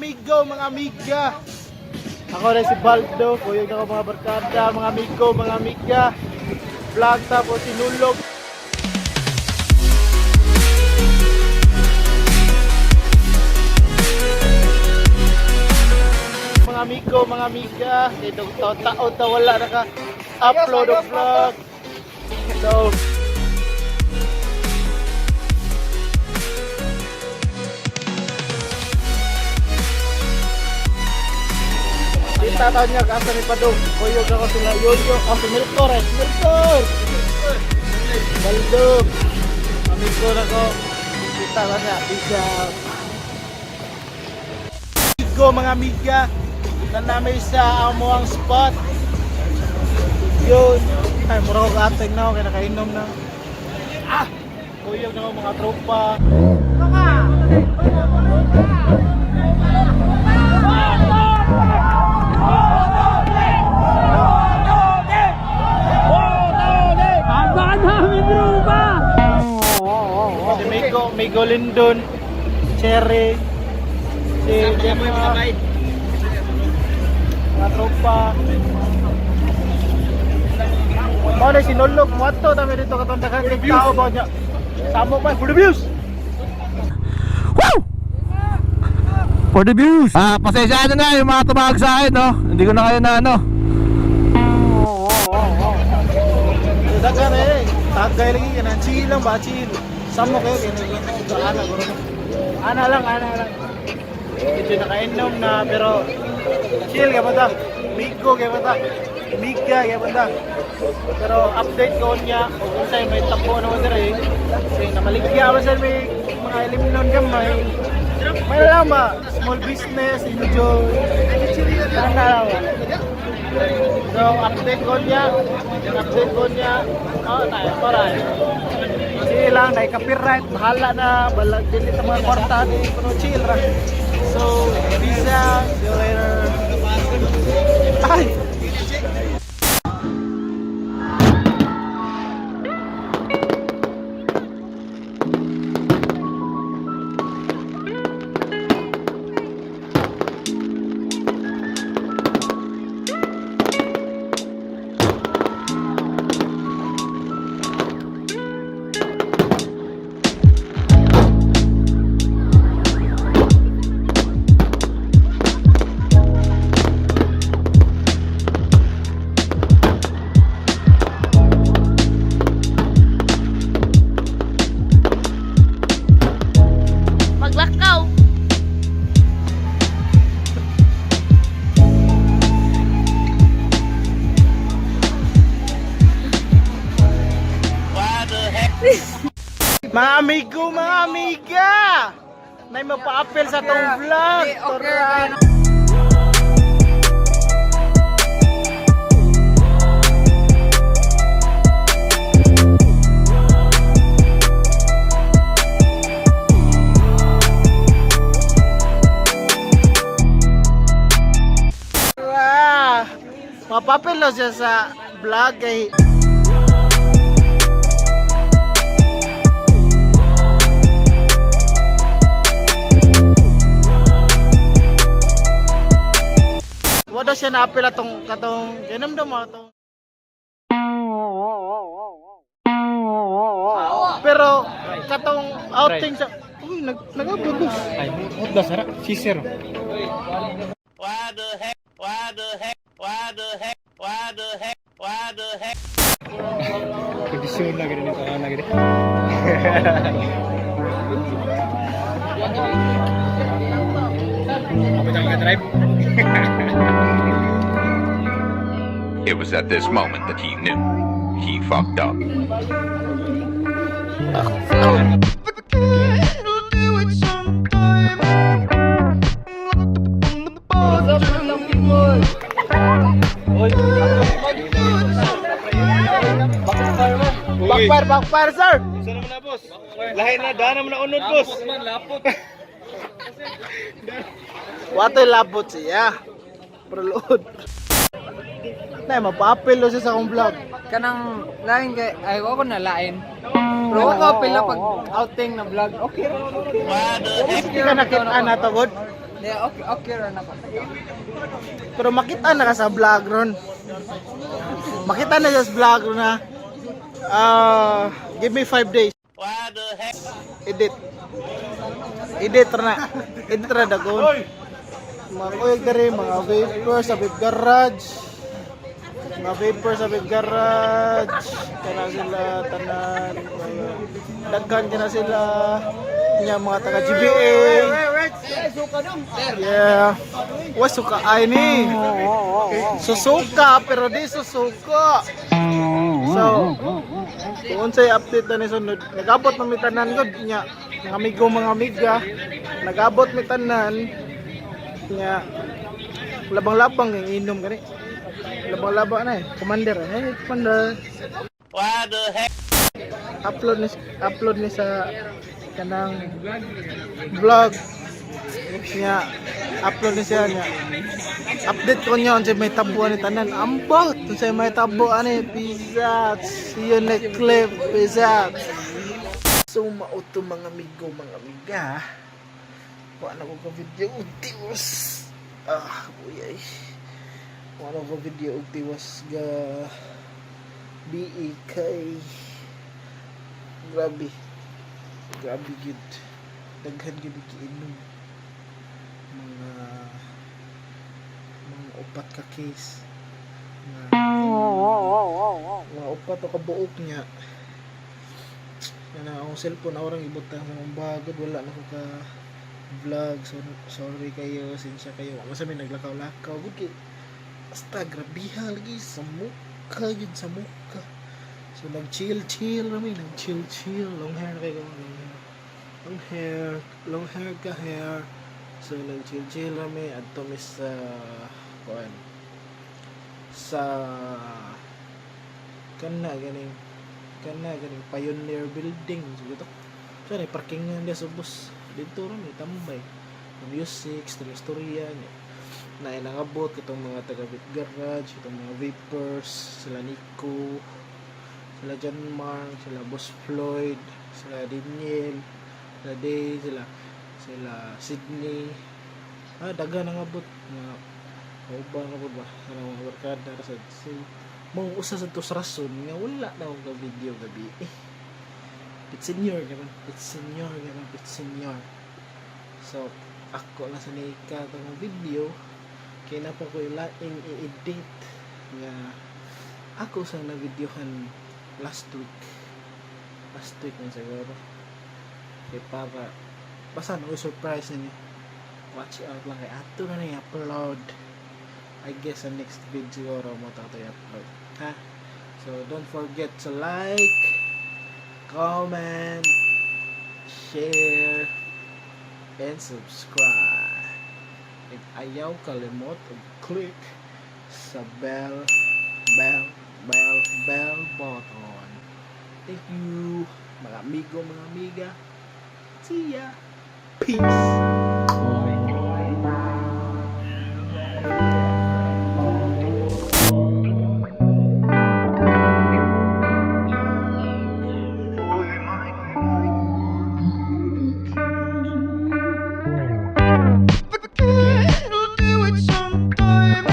amigo, mga amiga. Ako rin si Baldo, kuyog ako mga barkada, mga amigo, mga amiga. Vlog tapos sinulog. Mga amigo, mga amiga. Ito taon na wala naka-upload of vlog. So, tataw niya kasa ni Padong. Kuyog ako sila yoyo. Ako Milkor eh. Milkor! Baldo. Amigo na ko. Kita ka niya. Peace out. Amigo mga amiga. Na namin sa amuang spot. Yun. Ay, mura ko ka-ateng na ako. Kaya nakainom na. Kuyog na ako mga tropa. May Golindon, Cherry, si mga tropa. Mau na sinulog mo ato dami dito katondakan kay tao ba niya. Samo pa for the views. Woo! For the views. Pasensya na yung mga tumawag sa akin, no. Hindi ko na kayo na ano. Dagan eh. Tagay lagi kana chill lang ba chill. Samo kayo ana lang hindi nakainom na pero chill ka ba ta migo ka ba ta miga ka ba ta pero update ko niya kung sa'yo may tapo naman dire kasi namaligya ba sa'yo may mga eliminon ka may lang ba small business enjoy ano so update ko niya tayo para chill lang, dahil copyright, bahala na, balag din ito mga kwarta, pero chill lang. So, peace out, see you later. Ay! Maglakaw. Mga amigo, mga amiga! May mapa-appel sa tong vlog! Okay. Mapapil lang siya sa vlog kay wala siya na-apil atong katong kinamdam mo atong pero katong outing sa uy nag-abot ay udah sarap sisir what the heck kondisyon lagi rin ito lagi rin apa jangan drive. It was at this moment that he knew he fucked up. Backfire sir. Saan naman na boss? Lahi na daan naman na unod boss. Lapot. Wato'y labot siya. Prolood. Na mapapil siya sa akong vlog. Kanang lain kay ay ko na lain. Pero ako pila pag outing na vlog. Okay. Hindi ka nakita na to good. Hindi, okay rin ako. Pero makita na ka sa vlog ron. Makita na sa vlog ron na. Give me 5 days. What the heck? Edit. Edit na. Edit na dagon. Mga kuyog na rin, mga vapor sa vape garage. Mga vapor sa vape garage. Kana sila tanan. Daghan kana sila. Yung mga taga GBA. Yeah. Wah, suka ay ni. Susuka, pero di susuka. So, kung sa'y update na ni sunod, nag-abot na may tanan ko niya. Mga amigo, mga amiga, nag-abot may tanan niya. Labang-labang yung inom gani. Labang-labang na eh. Commander. Hey, Commander. What the heck? Upload ni sa kanang vlog niya. Upload ni siya niya. Update ko niya kung may tabuan ni tanan. Ambot! Kung may tabuan ni Pizza. See you next clip. Pizza. So, mauto mga amigo, mga amiga. Paano ko ka video utiwas? Uyay. Paano ko video utiwas ga BE kay grabe. Grabe gid. Daghan gid giinom. Mga upat ka case. Mga upat o kabuok niya. Na ang cellphone orang ibutang sa mga bagod, wala na ko ka vlog. So sorry kayo, sinsya kayo. Wala sa may naglakaw-lakaw. Gud basta grabiha lagi sa mukha, yun sa mukha. So nag-chill rami, nag-chill. Long hair kayo. Long hair ka hair. So nag-chill rami adto mi sa kuan. Sa ganing Pioneer Building so so na parking nga dia sa bus dito ron tambay music storya na inangabot itong mga taga vape garage, itong mga vapors, sila Nico, sila John Mark, sila Boss Floyd, sila Daniel, sila Day, sila Sydney. Daga nangabot nga uban na po ba sa mga barkada sa mong usa sa tos rason nga wala na akong video gabi it's senior so ako lang sa nika itong video kaya na pa ko ilaing i-edit nga ako sa na-videohan last week na siguro kaya para basta na surprise ninyo watch out lang kay ato na i-upload I guess sa next video siguro mo tayo i-upload ha. So don't forget to like, comment, share, and subscribe. If ayaw kalimot click sa bell button. Thank you mga amigo, mga amiga. See ya. Peace. We'll do it sometime.